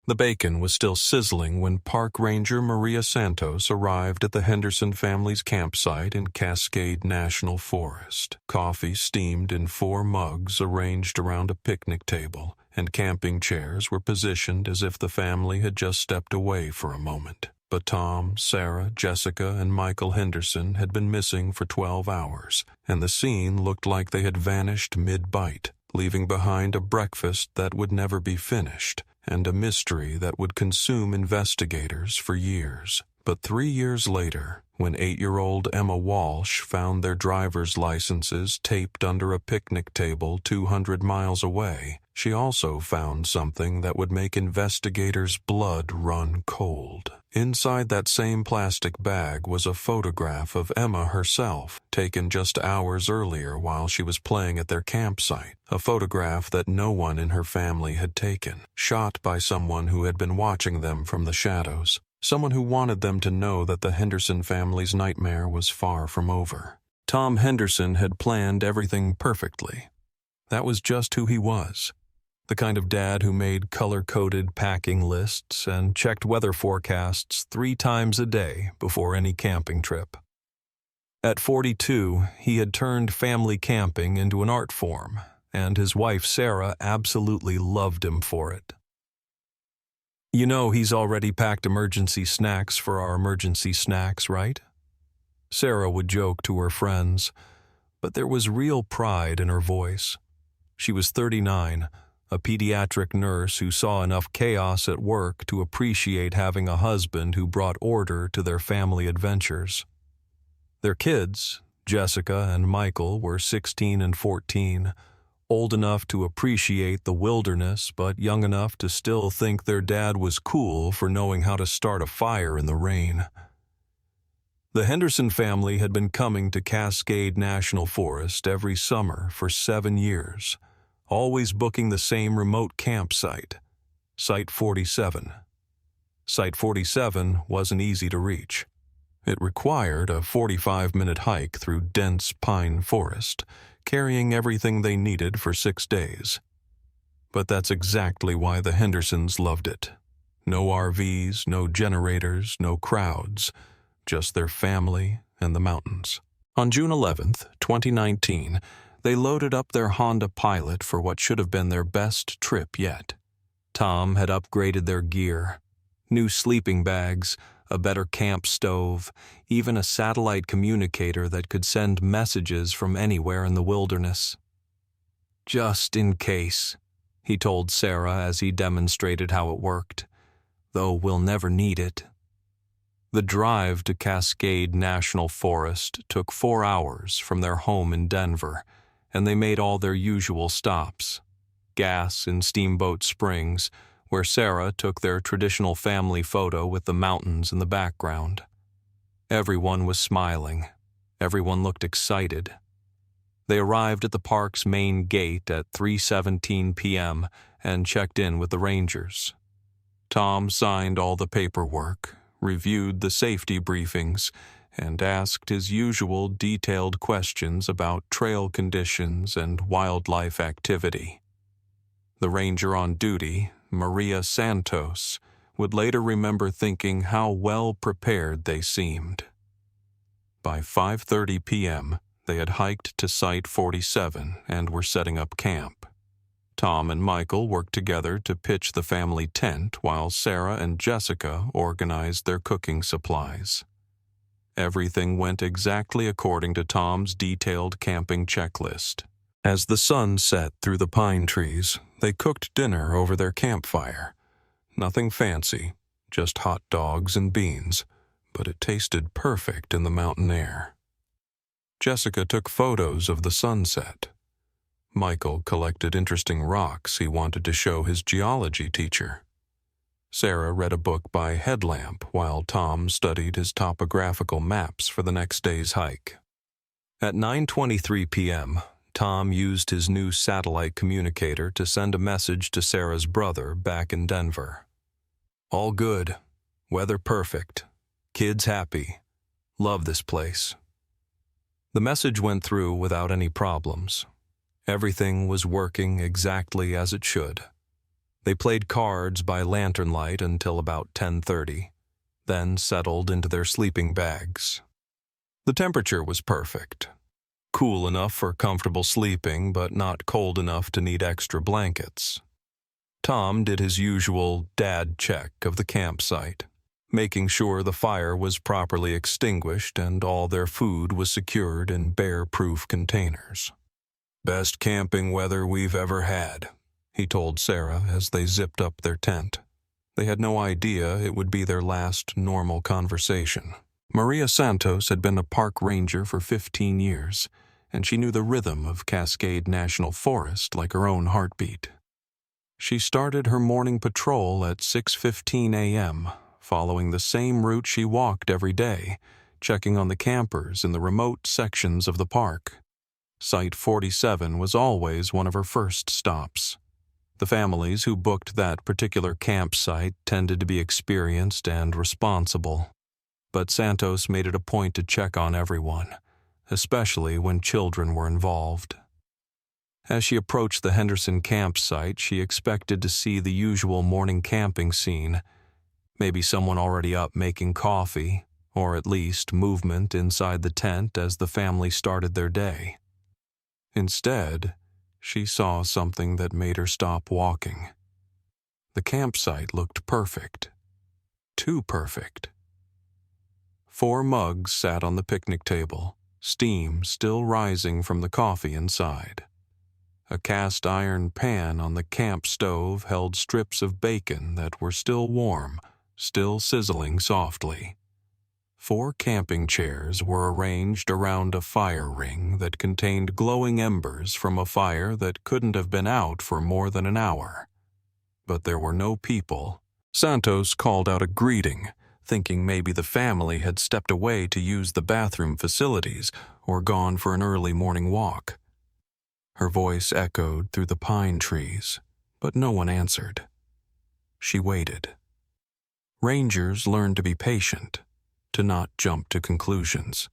The bacon was still sizzling when Park Ranger Maria Santos arrived at the Henderson family's campsite in Cascade National Forest. Coffee steamed in 4 mugs arranged around a picnic table, and camping chairs were positioned as if the family had just stepped away for a moment. But Tom, Sarah, Jessica, and Michael Henderson had been missing for 12 hours, and the scene looked like they had vanished mid-bite, leaving behind a breakfast that would never be finished, and a mystery that would consume investigators for years. But 3 years later, when 8-year-old Emma Walsh found their driver's licenses taped under a picnic table 200 miles away, she also found something that would make investigators' blood run cold. Inside that same plastic bag was a photograph of Emma herself, taken just hours earlier while she was playing at their campsite. A photograph that no one in her family had taken, shot by someone who had been watching them from the shadows. Someone who wanted them to know that the Henderson family's nightmare was far from over. Tom Henderson had planned everything perfectly. That was just who he was. The kind of dad who made color-coded packing lists and checked weather forecasts 3 times a day before any camping trip. At 42, he had turned family camping into an art form, and his wife Sarah absolutely loved him for it. "You know he's already packed emergency snacks for our emergency snacks, right?" Sarah would joke to her friends, but there was real pride in her voice. She was 39, a pediatric nurse who saw enough chaos at work to appreciate having a husband who brought order to their family adventures. Their kids, Jessica and Michael, were 16 and 14, old enough to appreciate the wilderness but young enough to still think their dad was cool for knowing how to start a fire in the rain. The Henderson family had been coming to Cascade National Forest every summer for 7 years, always booking the same remote campsite, Site 47. Site 47 wasn't easy to reach. It required a 45-minute hike through dense pine forest, carrying everything they needed for 6 days. But that's exactly why the Hendersons loved it. No RVs, no generators, no crowds, just their family and the mountains. On June 11th, 2019, they loaded up their Honda Pilot for what should have been their best trip yet. Tom had upgraded their gear. New sleeping bags, a better camp stove, even a satellite communicator that could send messages from anywhere in the wilderness. "Just in case," he told Sarah as he demonstrated how it worked, "though we'll never need it." The drive to Cascade National Forest took 4 hours from their home in Denver, and they made all their usual stops. Gas in Steamboat Springs, where Sarah took their traditional family photo with the mountains in the background. Everyone was smiling. Everyone looked excited. They arrived at the park's main gate at 3:17 p.m. and checked in with the rangers. Tom signed all the paperwork, reviewed the safety briefings, and asked his usual detailed questions about trail conditions and wildlife activity. The ranger on duty, Maria Santos, would later remember thinking how well prepared they seemed. By 5:30 p.m., they had hiked to Site 47 and were setting up camp. Tom and Michael worked together to pitch the family tent while Sarah and Jessica organized their cooking supplies. Everything went exactly according to Tom's detailed camping checklist. As the sun set through the pine trees, they cooked dinner over their campfire. Nothing fancy, just hot dogs and beans, but it tasted perfect in the mountain air. Jessica took photos of the sunset. Michael collected interesting rocks he wanted to show his geology teacher. Sarah read a book by headlamp while Tom studied his topographical maps for the next day's hike. At 9:23 p.m., Tom used his new satellite communicator to send a message to Sarah's brother back in Denver. "All good. Weather perfect. Kids happy. Love this place." The message went through without any problems. Everything was working exactly as it should. They played cards by lantern light until about 10:30, then settled into their sleeping bags. The temperature was perfect. Cool enough for comfortable sleeping, but not cold enough to need extra blankets. Tom did his usual dad check of the campsite, making sure the fire was properly extinguished and all their food was secured in bear-proof containers. "Best camping weather we've ever had," he told Sarah as they zipped up their tent. They had no idea it would be their last normal conversation. Maria Santos had been a park ranger for 15 years, and she knew the rhythm of Cascade National Forest like her own heartbeat. She started her morning patrol at 6:15 a.m., following the same route she walked every day, checking on the campers in the remote sections of the park. Site 47 was always one of her first stops. The families who booked that particular campsite tended to be experienced and responsible, but Santos made it a point to check on everyone, especially when children were involved. As she approached the Henderson campsite, she expected to see the usual morning camping scene, maybe someone already up making coffee, or at least movement inside the tent as the family started their day. Instead, she saw something that made her stop walking. The campsite looked perfect. Too perfect. 4 mugs sat on the picnic table, steam still rising from the coffee inside. A cast iron pan on the camp stove held strips of bacon that were still warm, still sizzling softly. 4 camping chairs were arranged around a fire ring that contained glowing embers from a fire that couldn't have been out for more than an hour. But there were no people. Santos called out a greeting, thinking maybe the family had stepped away to use the bathroom facilities or gone for an early morning walk. Her voice echoed through the pine trees, but no one answered. She waited. Rangers learned to be patient, to not jump to conclusions.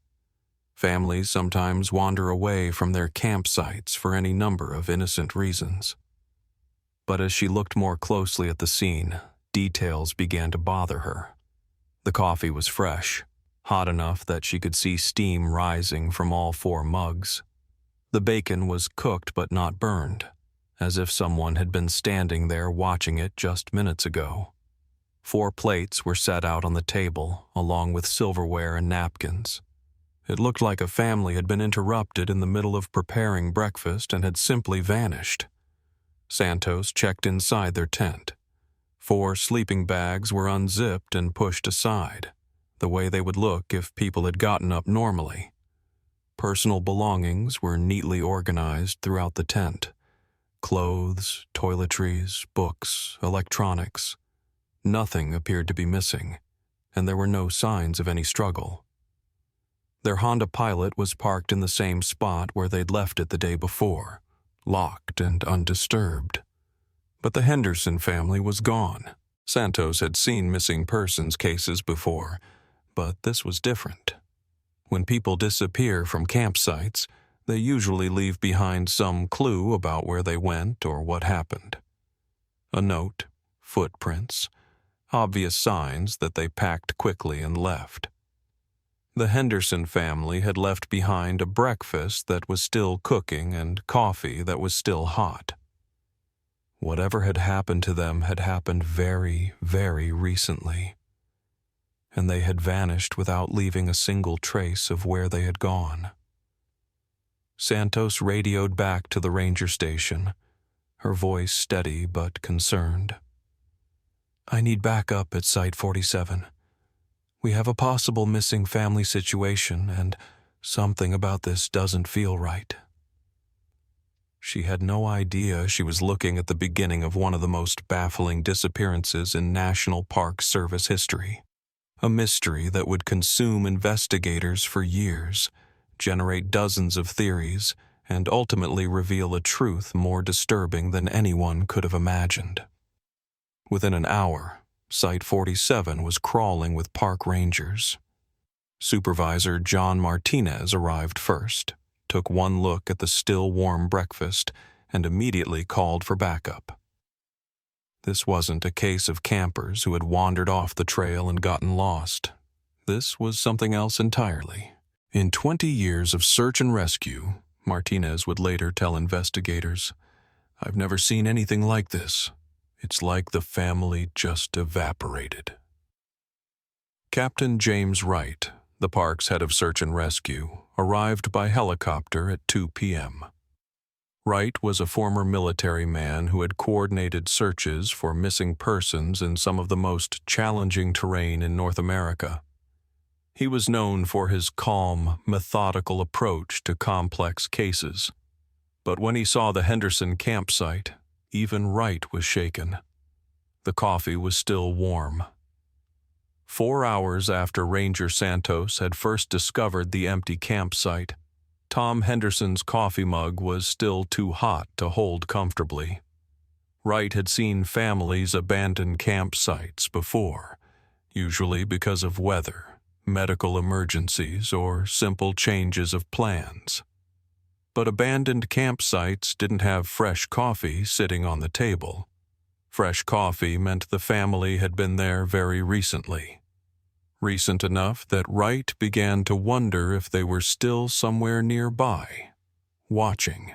Families sometimes wander away from their campsites for any number of innocent reasons. But as she looked more closely at the scene, details began to bother her. The coffee was fresh, hot enough that she could see steam rising from all 4 mugs. The bacon was cooked but not burned, as if someone had been standing there watching it just minutes ago. 4 plates were set out on the table, along with silverware and napkins. It looked like a family had been interrupted in the middle of preparing breakfast and had simply vanished. Santos checked inside their tent. 4 sleeping bags were unzipped and pushed aside, the way they would look if people had gotten up normally. Personal belongings were neatly organized throughout the tent. Clothes, toiletries, books, electronics. Nothing appeared to be missing, and there were no signs of any struggle. Their Honda Pilot was parked in the same spot where they'd left it the day before, locked and undisturbed. But the Henderson family was gone. Santos had seen missing persons cases before, but this was different. When people disappear from campsites, they usually leave behind some clue about where they went or what happened. A note, footprints, obvious signs that they packed quickly and left. The Henderson family had left behind a breakfast that was still cooking and coffee that was still hot. Whatever had happened to them had happened very, very recently, and they had vanished without leaving a single trace of where they had gone. Santos radioed back to the ranger station, her voice steady but concerned. "I need backup at Site 47. We have a possible missing family situation, and something about this doesn't feel right." She had no idea she was looking at the beginning of one of the most baffling disappearances in National Park Service history. A mystery that would consume investigators for years, generate dozens of theories, and ultimately reveal a truth more disturbing than anyone could have imagined. Within an hour, Site 47 was crawling with park rangers. Supervisor John Martinez arrived first, took one look at the still warm breakfast, and immediately called for backup. This wasn't a case of campers who had wandered off the trail and gotten lost. This was something else entirely. In 20 years of search and rescue, Martinez would later tell investigators, "I've never seen anything like this. It's like the family just evaporated." Captain James Wright, the park's head of search and rescue, arrived by helicopter at 2 p.m. Wright was a former military man who had coordinated searches for missing persons in some of the most challenging terrain in North America. He was known for his calm, methodical approach to complex cases. But when he saw the Henderson campsite, even Wright was shaken. The coffee was still warm. 4 hours after Ranger Santos had first discovered the empty campsite, Tom Henderson's coffee mug was still too hot to hold comfortably. Wright had seen families abandon campsites before, usually because of weather, medical emergencies, or simple changes of plans. But abandoned campsites didn't have fresh coffee sitting on the table. Fresh coffee meant the family had been there very recently. Recent enough that Wright began to wonder if they were still somewhere nearby, watching.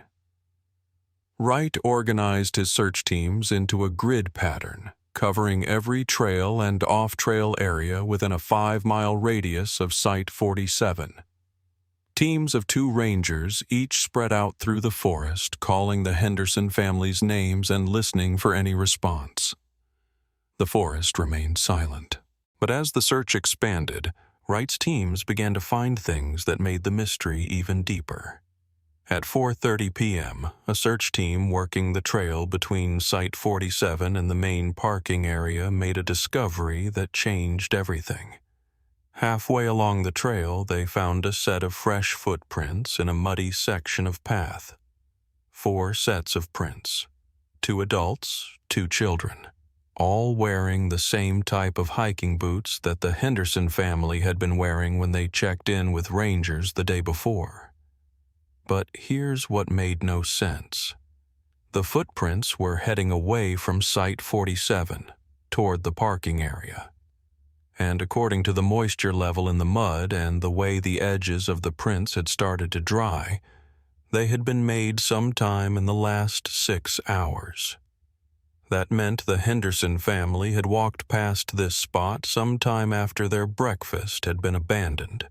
Wright organized his search teams into a grid pattern, covering every trail and off-trail area within a 5-mile radius of Site 47. Teams of 2 rangers each spread out through the forest, calling the Henderson family's names and listening for any response. The forest remained silent. But as the search expanded, Wright's teams began to find things that made the mystery even deeper. At 4:30 p.m., a search team working the trail between Site 47 and the main parking area made a discovery that changed everything. Halfway along the trail, they found a set of fresh footprints in a muddy section of path. 4 sets of prints. 2 adults, 2 children. All wearing the same type of hiking boots that the Henderson family had been wearing when they checked in with rangers the day before. But here's what made no sense. The footprints were heading away from Site 47, toward the parking area. And according to the moisture level in the mud and the way the edges of the prints had started to dry, they had been made sometime in the last 6 hours. That meant the Henderson family had walked past this spot sometime after their breakfast had been abandoned.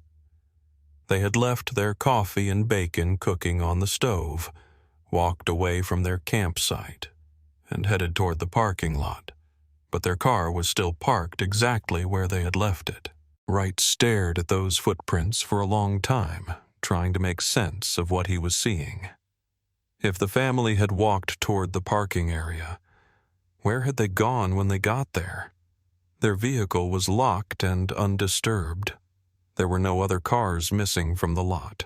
They had left their coffee and bacon cooking on the stove, walked away from their campsite, and headed toward the parking lot, but their car was still parked exactly where they had left it. Wright stared at those footprints for a long time, trying to make sense of what he was seeing. If the family had walked toward the parking area, where had they gone when they got there? Their vehicle was locked and undisturbed. There were no other cars missing from the lot,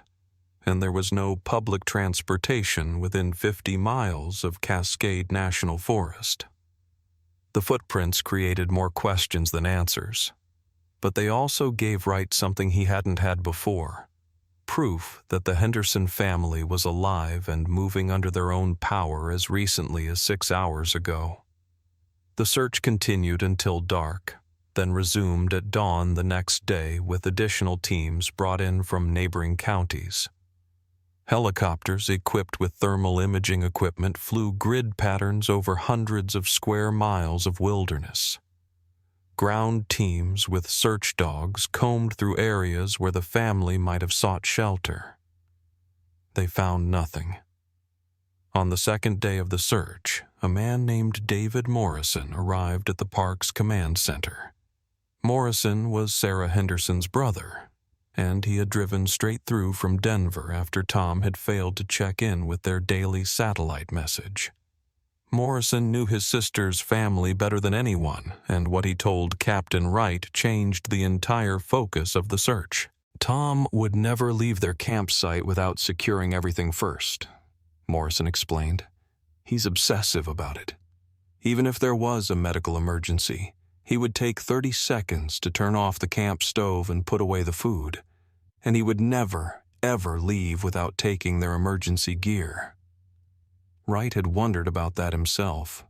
and there was no public transportation within 50 miles of Cascade National Forest. The footprints created more questions than answers, but they also gave Wright something he hadn't had before: proof that the Henderson family was alive and moving under their own power as recently as 6 hours ago. The search continued until dark, then resumed at dawn the next day with additional teams brought in from neighboring counties. Helicopters equipped with thermal imaging equipment flew grid patterns over hundreds of square miles of wilderness. Ground teams with search dogs combed through areas where the family might have sought shelter. They found nothing. On the second day of the search, a man named David Morrison arrived at the park's command center. Morrison was Sarah Henderson's brother, and he had driven straight through from Denver after Tom had failed to check in with their daily satellite message. Morrison knew his sister's family better than anyone, and what he told Captain Wright changed the entire focus of the search. Tom would never leave their campsite without securing everything first, Morrison explained. He's obsessive about it. Even if there was a medical emergency, he would take 30 seconds to turn off the camp stove and put away the food, and he would never, ever leave without taking their emergency gear. Wright had wondered about that himself.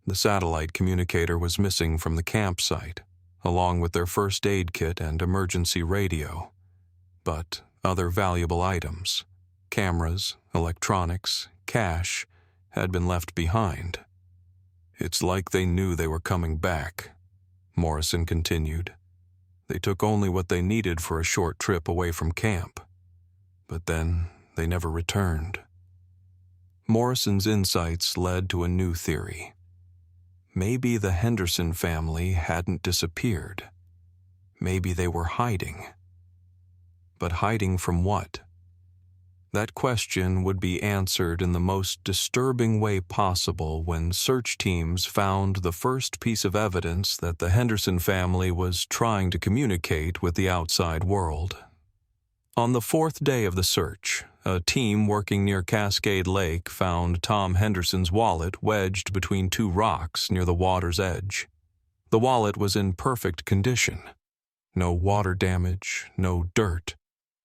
The satellite communicator was missing from the campsite, along with their first aid kit and emergency radio. But other valuable items, cameras, electronics, cash, had been left behind. "It's like they knew they were coming back," Morrison continued. "They took only what they needed for a short trip away from camp. But then they never returned." Morrison's insights led to a new theory. Maybe the Henderson family hadn't disappeared. Maybe they were hiding. But hiding from what? That question would be answered in the most disturbing way possible when search teams found the first piece of evidence that the Henderson family was trying to communicate with the outside world. On the fourth day of the search, a team working near Cascade Lake found Tom Henderson's wallet wedged between two rocks near the water's edge. The wallet was in perfect condition. No water damage, no dirt.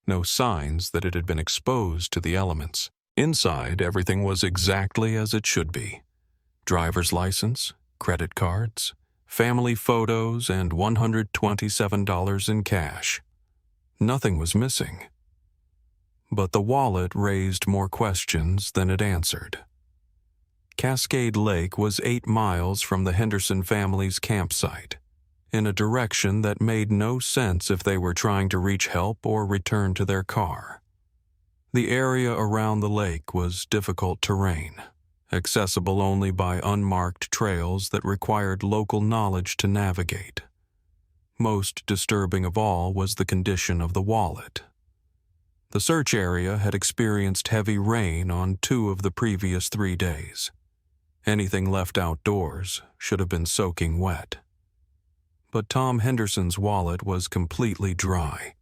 No signs that it had been exposed to the elements. Inside, everything was exactly as it should be. Driver's license, credit cards, family photos, and $127 in cash. Nothing was missing. But the wallet raised more questions than it answered. Cascade Lake was 8 miles from the Henderson family's campsite, in a direction that made no sense if they were trying to reach help or return to their car. The area around the lake was difficult terrain, accessible only by unmarked trails that required local knowledge to navigate. Most disturbing of all was the condition of the wallet. The search area had experienced heavy rain on 2 of the previous 3 days. Anything left outdoors should have been soaking wet. But Tom Henderson's wallet was completely dry.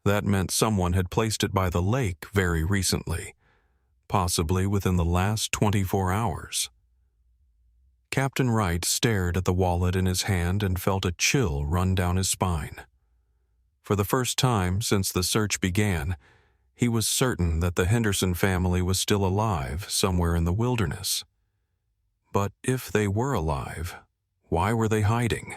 That meant someone had placed it by the lake very recently, possibly within the last 24 hours. Captain Wright stared at the wallet in his hand and felt a chill run down his spine. For the first time since the search began, he was certain that the Henderson family was still alive somewhere in the wilderness. But if they were alive, why were they hiding?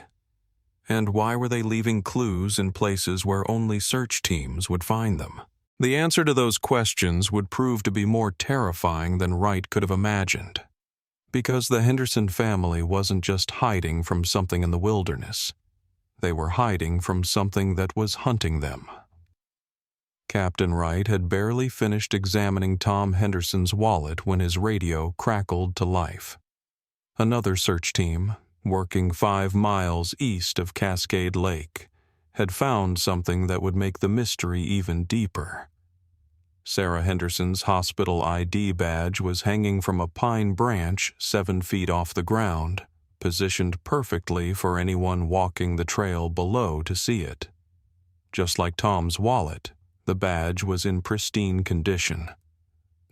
And why were they leaving clues in places where only search teams would find them? The answer to those questions would prove to be more terrifying than Wright could have imagined. Because the Henderson family wasn't just hiding from something in the wilderness. They were hiding from something that was hunting them. Captain Wright had barely finished examining Tom Henderson's wallet when his radio crackled to life. Another search team, working 5 miles east of Cascade Lake, had found something that would make the mystery even deeper. Sarah Henderson's hospital ID badge was hanging from a pine branch 7 feet off the ground, positioned perfectly for anyone walking the trail below to see it. Just like Tom's wallet, the badge was in pristine condition.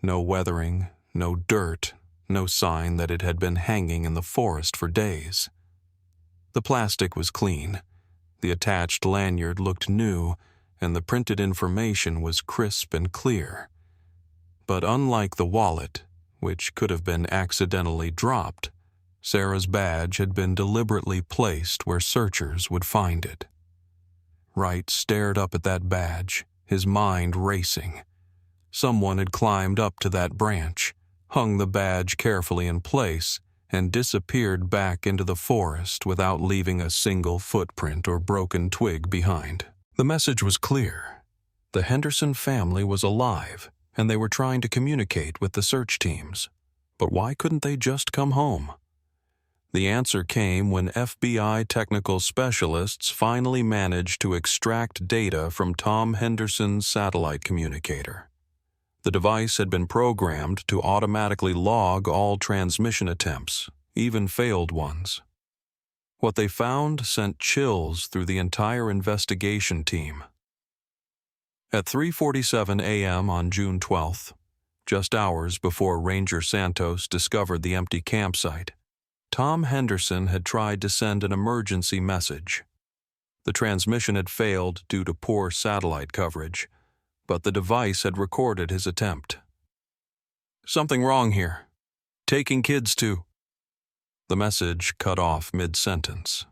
No weathering, no dirt, no sign that it had been hanging in the forest for days. The plastic was clean, the attached lanyard looked new, and the printed information was crisp and clear. But unlike the wallet, which could have been accidentally dropped, Sarah's badge had been deliberately placed where searchers would find it. Wright stared up at that badge, his mind racing. Someone had climbed up to that branch, hung the badge carefully in place, and disappeared back into the forest without leaving a single footprint or broken twig behind. The message was clear. The Henderson family was alive, and they were trying to communicate with the search teams. But why couldn't they just come home? The answer came when FBI technical specialists finally managed to extract data from Tom Henderson's satellite communicator. The device had been programmed to automatically log all transmission attempts, even failed ones. What they found sent chills through the entire investigation team. At 3:47 a.m. on June 12th, just hours before Ranger Santos discovered the empty campsite, Tom Henderson had tried to send an emergency message. The transmission had failed due to poor satellite coverage, but the device had recorded his attempt. "Something wrong here. Taking kids to..." The message cut off mid-sentence.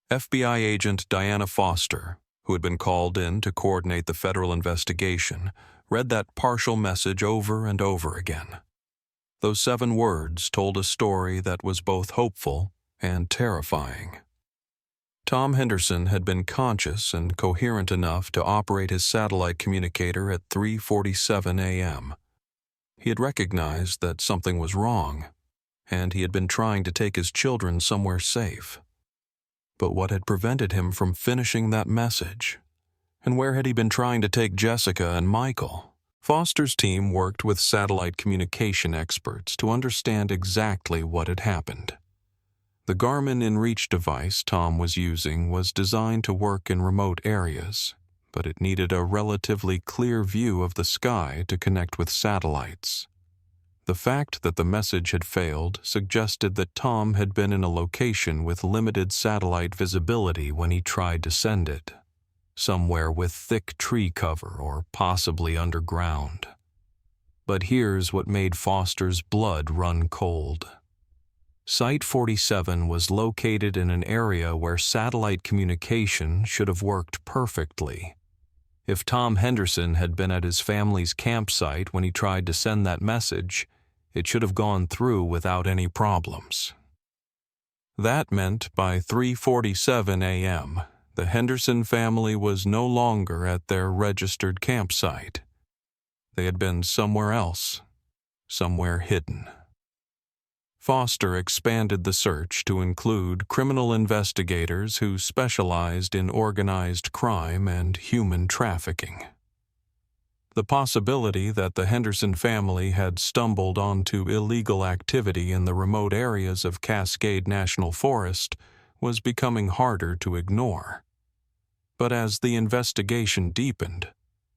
FBI agent Diana Foster, who had been called in to coordinate the federal investigation, read that partial message over and over again. Those 7 words told a story that was both hopeful and terrifying. Tom Henderson had been conscious and coherent enough to operate his satellite communicator at 3:47 a.m. He had recognized that something was wrong, and he had been trying to take his children somewhere safe. But what had prevented him from finishing that message? And where had he been trying to take Jessica and Michael? Foster's team worked with satellite communication experts to understand exactly what had happened. The Garmin InReach device Tom was using was designed to work in remote areas, but it needed a relatively clear view of the sky to connect with satellites. The fact that the message had failed suggested that Tom had been in a location with limited satellite visibility when he tried to send it, somewhere with thick tree cover or possibly underground. But here's what made Foster's blood run cold. Site 47 was located in an area where satellite communication should have worked perfectly. If Tom Henderson had been at his family's campsite when he tried to send that message, it should have gone through without any problems. That meant by 3:47 a.m., the Henderson family was no longer at their registered campsite. They had been somewhere else, somewhere hidden. Foster expanded the search to include criminal investigators who specialized in organized crime and human trafficking. The possibility that the Henderson family had stumbled onto illegal activity in the remote areas of Cascade National Forest was becoming harder to ignore. But as the investigation deepened,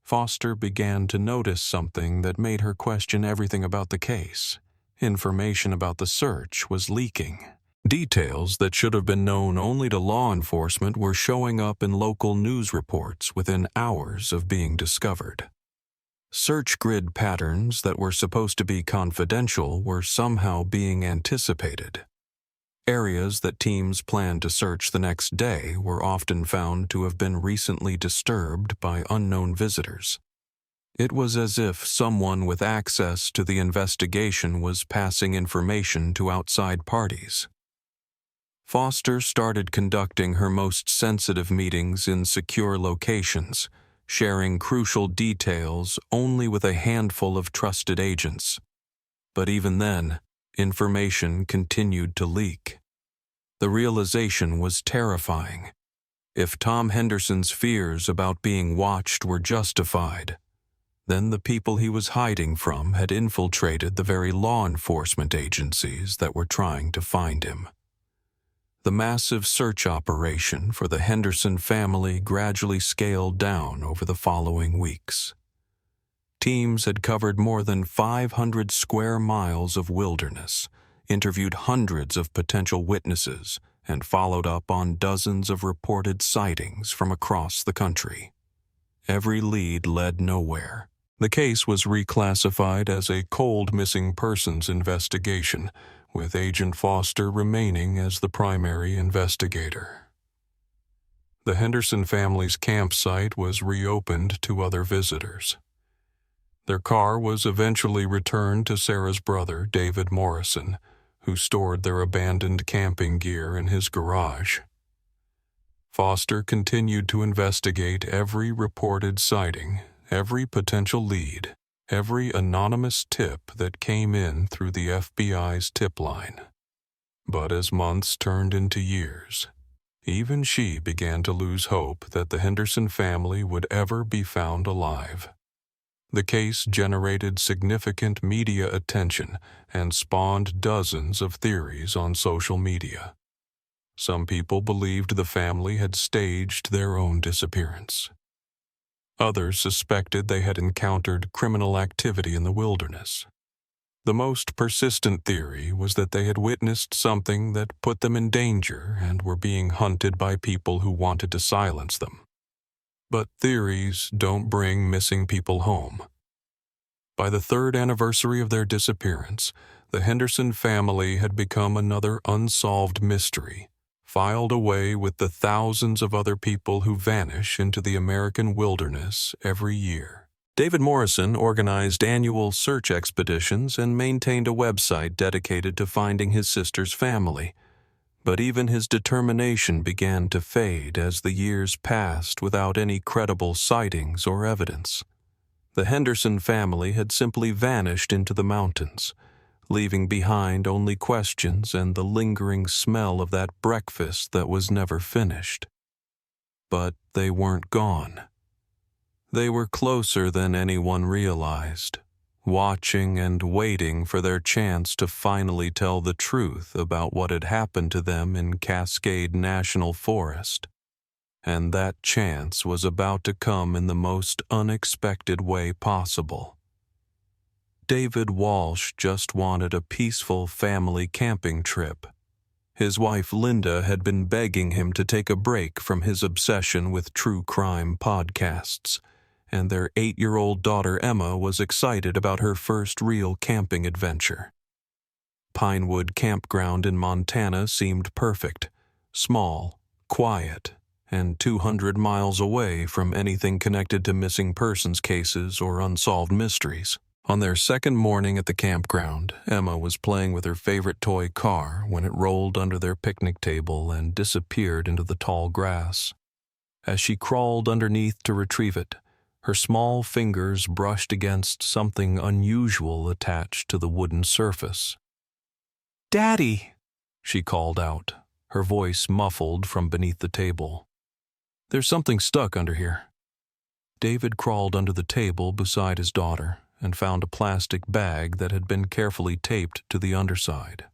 Foster began to notice something that made her question everything about the case. Information about the search was leaking. Details that should have been known only to law enforcement were showing up in local news reports within hours of being discovered. Search grid patterns that were supposed to be confidential were somehow being anticipated. Areas that teams planned to search the next day were often found to have been recently disturbed by unknown visitors. It was as if someone with access to the investigation was passing information to outside parties. Foster started conducting her most sensitive meetings in secure locations, sharing crucial details only with a handful of trusted agents. But even then, information continued to leak. The realization was terrifying. If Tom Henderson's fears about being watched were justified, then the people he was hiding from had infiltrated the very law enforcement agencies that were trying to find him. The massive search operation for the Henderson family gradually scaled down over the following weeks. Teams had covered more than 500 square miles of wilderness, interviewed hundreds of potential witnesses, and followed up on dozens of reported sightings from across the country. Every lead led nowhere. The case was reclassified as a cold missing persons investigation, with Agent Foster remaining as the primary investigator. The Henderson family's campsite was reopened to other visitors. Their car was eventually returned to Sarah's brother, David Morrison, who stored their abandoned camping gear in his garage. Foster continued to investigate every reported sighting, every potential lead, every anonymous tip that came in through the FBI's tip line. But as months turned into years, even she began to lose hope that the Henderson family would ever be found alive. The case generated significant media attention and spawned dozens of theories on social media. Some people believed the family had staged their own disappearance. Others suspected they had encountered criminal activity in the wilderness. The most persistent theory was that they had witnessed something that put them in danger and were being hunted by people who wanted to silence them. But theories don't bring missing people home. By the 3rd anniversary of their disappearance, The Henderson family had become another unsolved mystery, filed away with the thousands of other people who vanish into the American wilderness every year. David Morrison organized annual search expeditions and maintained a website dedicated to finding his sister's family. But even his determination began to fade as the years passed without any credible sightings or evidence. The Henderson family had simply vanished into the mountains, leaving behind only questions and the lingering smell of that breakfast that was never finished. But they weren't gone. They were closer than anyone realized, watching and waiting for their chance to finally tell the truth about what had happened to them in Cascade National Forest. And that chance was about to come in the most unexpected way possible. David Walsh just wanted a peaceful family camping trip. His wife Linda had been begging him to take a break from his obsession with true crime podcasts, and their 8-year-old daughter Emma was excited about her first real camping adventure. Pinewood Campground in Montana seemed perfect, small, quiet, and 200 miles away from anything connected to missing persons cases or unsolved mysteries. On their second morning at the campground, Emma was playing with her favorite toy car when it rolled under their picnic table and disappeared into the tall grass. As she crawled underneath to retrieve it, her small fingers brushed against something unusual attached to the wooden surface. "Daddy!" she called out, her voice muffled from beneath the table. "There's something stuck under here." David crawled under the table beside his daughter and found a plastic bag that had been carefully taped to the underside.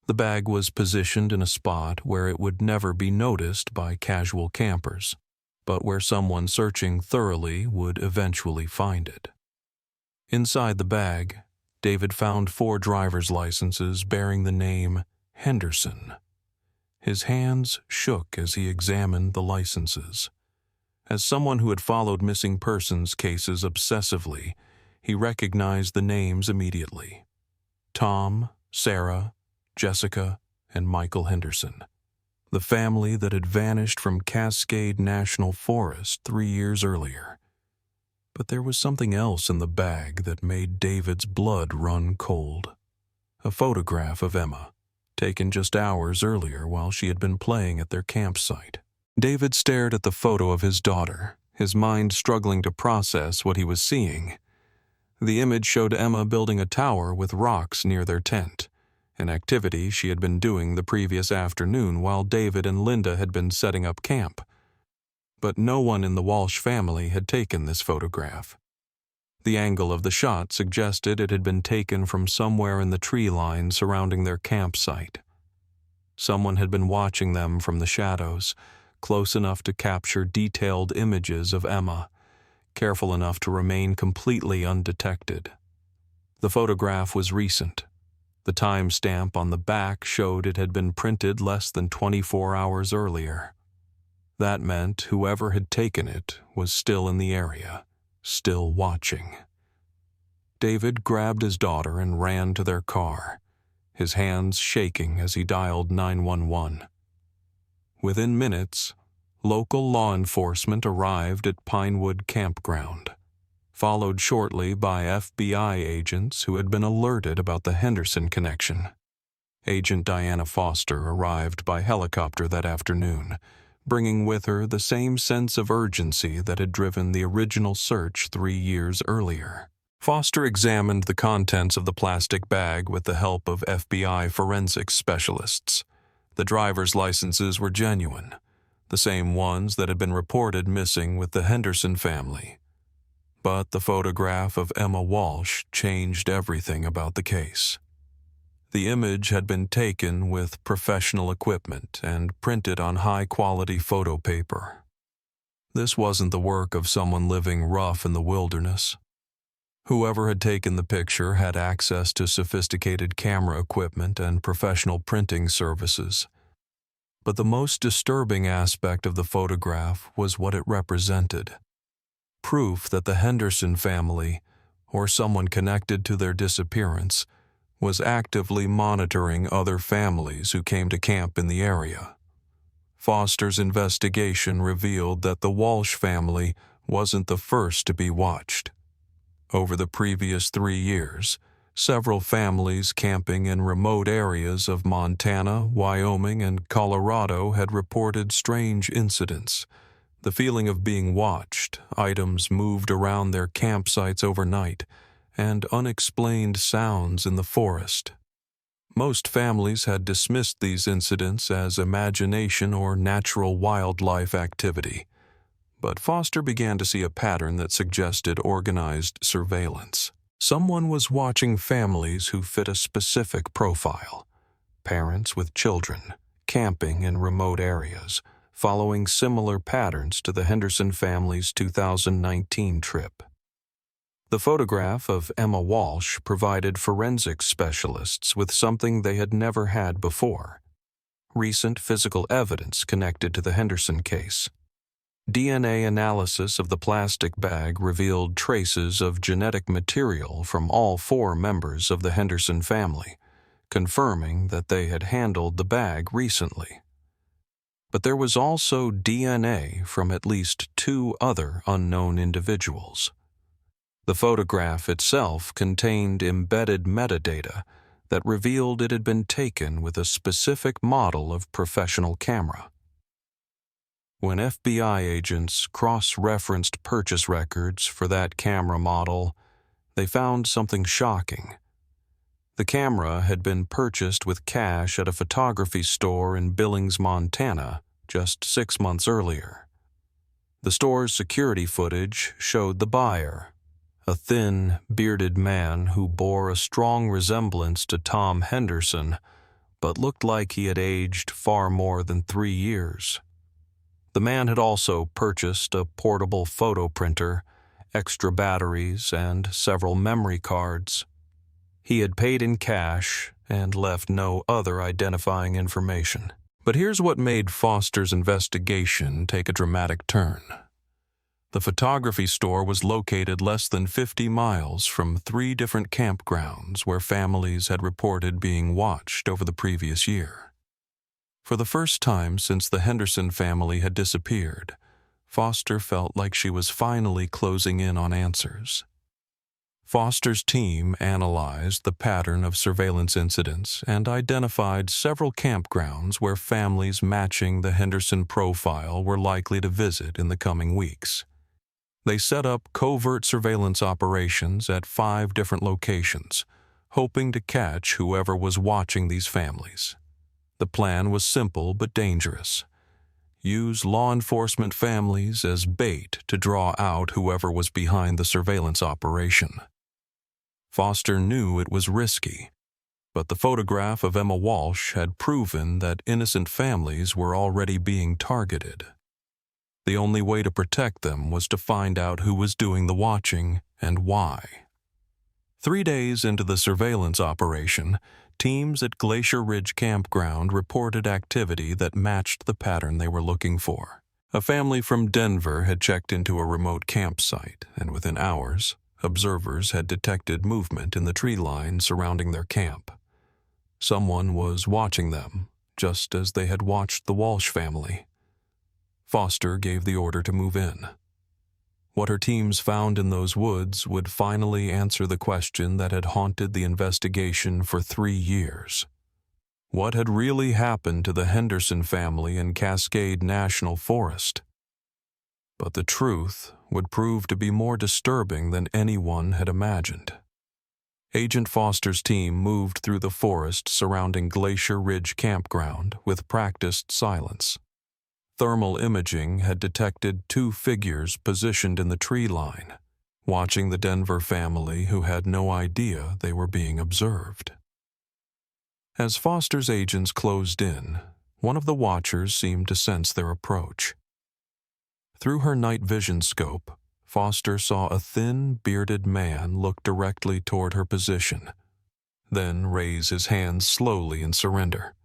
The bag was positioned in a spot where it would never be noticed by casual campers, but where someone searching thoroughly would eventually find it. Inside the bag, David found 4 driver's licenses bearing the name Henderson. His hands shook as he examined the licenses. As someone who had followed missing persons cases obsessively, he recognized the names immediately: Tom, Sarah, Jessica, and Michael Henderson. The family that had vanished from Cascade National Forest 3 years earlier. But there was something else in the bag that made David's blood run cold. A photograph of Emma, taken just hours earlier while she had been playing at their campsite. David stared at the photo of his daughter, his mind struggling to process what he was seeing. The image showed Emma building a tower with rocks near their tent, an activity she had been doing the previous afternoon while David and Linda had been setting up camp. But no one in the Walsh family had taken this photograph. The angle of the shot suggested it had been taken from somewhere in the tree line surrounding their campsite. Someone had been watching them from the shadows, close enough to capture detailed images of Emma, careful enough to remain completely undetected. The photograph was recent. The timestamp on the back showed it had been printed less than 24 hours earlier. That meant whoever had taken it was still in the area, still watching. David grabbed his daughter and ran to their car, his hands shaking as he dialed 911. Within minutes, local law enforcement arrived at Pinewood Campground, followed shortly by FBI agents who had been alerted about the Henderson connection. Agent Diana Foster arrived by helicopter that afternoon, bringing with her the same sense of urgency that had driven the original search 3 years earlier. Foster examined the contents of the plastic bag with the help of FBI forensics specialists. The driver's licenses were genuine, the same ones that had been reported missing with the Henderson family. But the photograph of Emma Walsh changed everything about the case. The image had been taken with professional equipment and printed on high-quality photo paper. This wasn't the work of someone living rough in the wilderness. Whoever had taken the picture had access to sophisticated camera equipment and professional printing services. But the most disturbing aspect of the photograph was what it represented. Proof that the Henderson family, or someone connected to their disappearance, was actively monitoring other families who came to camp in the area. Foster's investigation revealed that the Walsh family wasn't the first to be watched. Over the previous 3 years, several families camping in remote areas of Montana, Wyoming, and Colorado had reported strange incidents. The feeling of being watched, items moved around their campsites overnight, and unexplained sounds in the forest. Most families had dismissed these incidents as imagination or natural wildlife activity, but Foster began to see a pattern that suggested organized surveillance. Someone was watching families who fit a specific profile: parents with children, camping in remote areas, following similar patterns to the Henderson family's 2019 trip. The photograph of Emma Walsh provided forensic specialists with something they had never had before: recent physical evidence connected to the Henderson case. DNA analysis of the plastic bag revealed traces of genetic material from all 4 members of the Henderson family, confirming that they had handled the bag recently. But there was also DNA from at least 2 other unknown individuals. The photograph itself contained embedded metadata that revealed it had been taken with a specific model of professional camera. When FBI agents cross-referenced purchase records for that camera model, they found something shocking. The camera had been purchased with cash at a photography store in Billings, Montana, just 6 months earlier. The store's security footage showed the buyer, a thin, bearded man who bore a strong resemblance to Tom Henderson, but looked like he had aged far more than 3 years. The man had also purchased a portable photo printer, extra batteries, and several memory cards. He had paid in cash and left no other identifying information. But here's what made Foster's investigation take a dramatic turn. The photography store was located less than 50 miles from 3 different campgrounds where families had reported being watched over the previous year. For the first time since the Henderson family had disappeared, Foster felt like she was finally closing in on answers. Foster's team analyzed the pattern of surveillance incidents and identified several campgrounds where families matching the Henderson profile were likely to visit in the coming weeks. They set up covert surveillance operations at 5 different locations, hoping to catch whoever was watching these families. The plan was simple but dangerous. Use law enforcement families as bait to draw out whoever was behind the surveillance operation. Foster knew it was risky, but the photograph of Emma Walsh had proven that innocent families were already being targeted. The only way to protect them was to find out who was doing the watching and why. 3 days into the surveillance operation, teams at Glacier Ridge Campground reported activity that matched the pattern they were looking for. A family from Denver had checked into a remote campsite, and within hours, observers had detected movement in the tree line surrounding their camp. Someone was watching them, just as they had watched the Walsh family. Foster gave the order to move in. What her teams found in those woods would finally answer the question that had haunted the investigation for 3 years. What had really happened to the Henderson family in Cascade National Forest? But the truth would prove to be more disturbing than anyone had imagined. Agent Foster's team moved through the forest surrounding Glacier Ridge Campground with practiced silence. Thermal imaging had detected 2 figures positioned in the tree line, watching the Denver family who had no idea they were being observed. As Foster's agents closed in, one of the watchers seemed to sense their approach. Through her night vision scope, Foster saw a thin, bearded man look directly toward her position, then raise his hands slowly in surrender.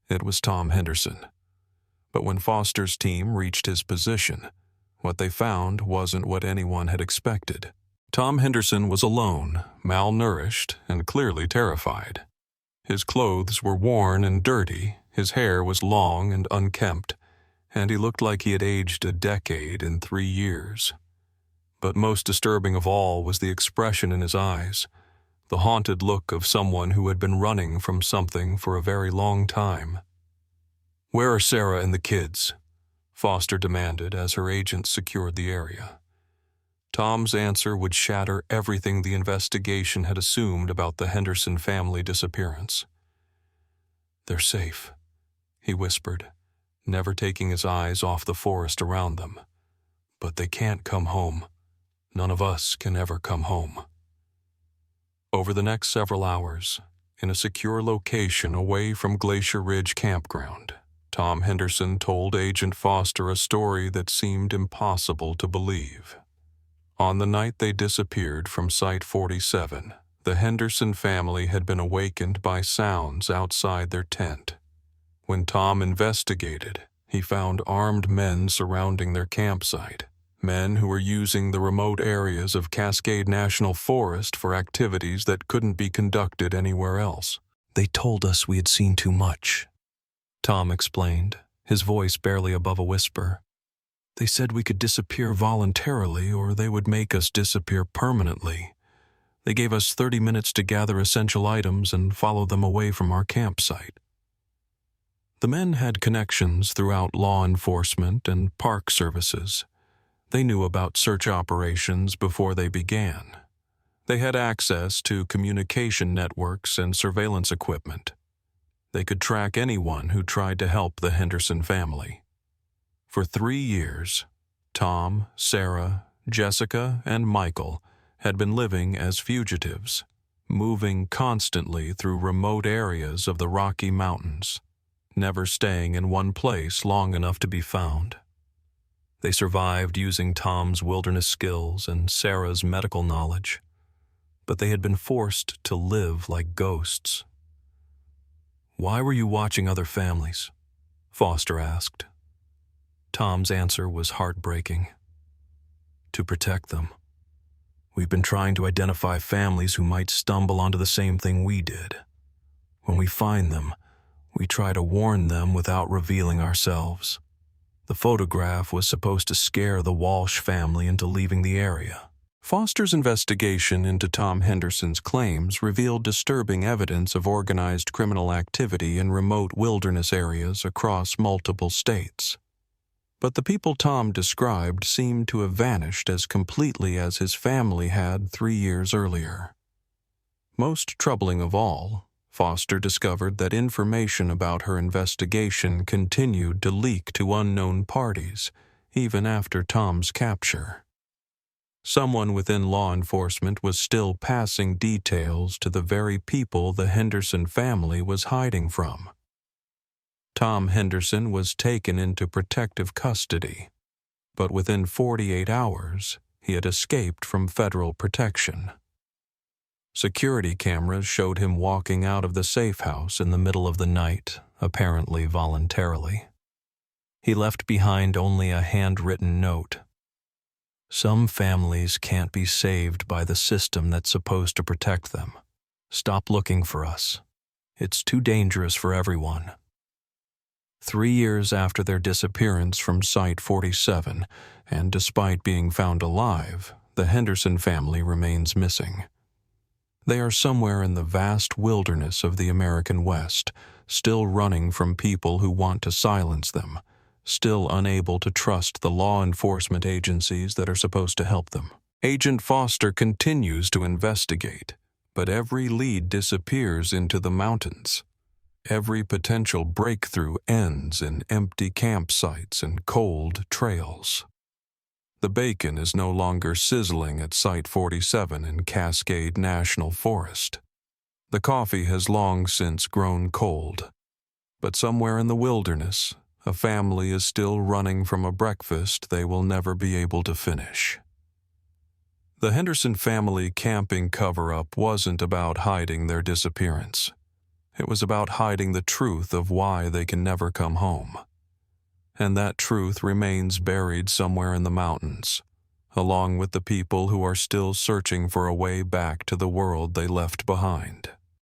It was Tom Henderson. But when Foster's team reached his position, what they found wasn't what anyone had expected. Tom Henderson was alone, malnourished, and clearly terrified. His clothes were worn and dirty, his hair was long and unkempt, and he looked like he had aged a decade in 3 years. But most disturbing of all was the expression in his eyes, the haunted look of someone who had been running from something for a very long time. "Where are Sarah and the kids?" Foster demanded as her agent secured the area. Tom's answer would shatter everything the investigation had assumed about the Henderson family disappearance. "They're safe," he whispered, never taking his eyes off the forest around them. "But they can't come home. None of us can ever come home." Over the next several hours, in a secure location away from Glacier Ridge Campground, Tom Henderson told Agent Foster a story that seemed impossible to believe. On the night they disappeared from Site 47, the Henderson family had been awakened by sounds outside their tent. When Tom investigated, he found armed men surrounding their campsite, men who were using the remote areas of Cascade National Forest for activities that couldn't be conducted anywhere else. "They told us we had seen too much," Tom explained, his voice barely above a whisper. "They said we could disappear voluntarily or they would make us disappear permanently. They gave us 30 minutes to gather essential items and follow them away from our campsite." The men had connections throughout law enforcement and park services. They knew about search operations before they began. They had access to communication networks and surveillance equipment. They could track anyone who tried to help the Henderson family. For 3 years, Tom, Sarah, Jessica, and Michael had been living as fugitives, moving constantly through remote areas of the Rocky Mountains, never staying in one place long enough to be found. They survived using Tom's wilderness skills and Sarah's medical knowledge, but they had been forced to live like ghosts. "Why were you watching other families?" Foster asked. Tom's answer was heartbreaking. "To protect them. We've been trying to identify families who might stumble onto the same thing we did. When we find them, we try to warn them without revealing ourselves. The photograph was supposed to scare the Walsh family into leaving the area." Foster's investigation into Tom Henderson's claims revealed disturbing evidence of organized criminal activity in remote wilderness areas across multiple states. But the people Tom described seemed to have vanished as completely as his family had 3 years earlier. Most troubling of all, Foster discovered that information about her investigation continued to leak to unknown parties, even after Tom's capture. Someone within law enforcement was still passing details to the very people the Henderson family was hiding from. Tom Henderson was taken into protective custody, but within 48 hours, he had escaped from federal protection. Security cameras showed him walking out of the safe house in the middle of the night, apparently voluntarily. He left behind only a handwritten note. "Some families can't be saved by the system that's supposed to protect them. Stop looking for us. It's too dangerous for everyone." 3 years after their disappearance from Site 47, and despite being found alive, the Henderson family remains missing. They are somewhere in the vast wilderness of the American West, still running from people who want to silence them, still unable to trust the law enforcement agencies that are supposed to help them. Agent Foster continues to investigate, but every lead disappears into the mountains. Every potential breakthrough ends in empty campsites and cold trails. The bacon is no longer sizzling at Site 47 in Cascade National Forest. The coffee has long since grown cold. But somewhere in the wilderness, a family is still running from a breakfast they will never be able to finish. The Henderson family camping cover-up wasn't about hiding their disappearance. It was about hiding the truth of why they can never come home. And that truth remains buried somewhere in the mountains, along with the people who are still searching for a way back to the world they left behind.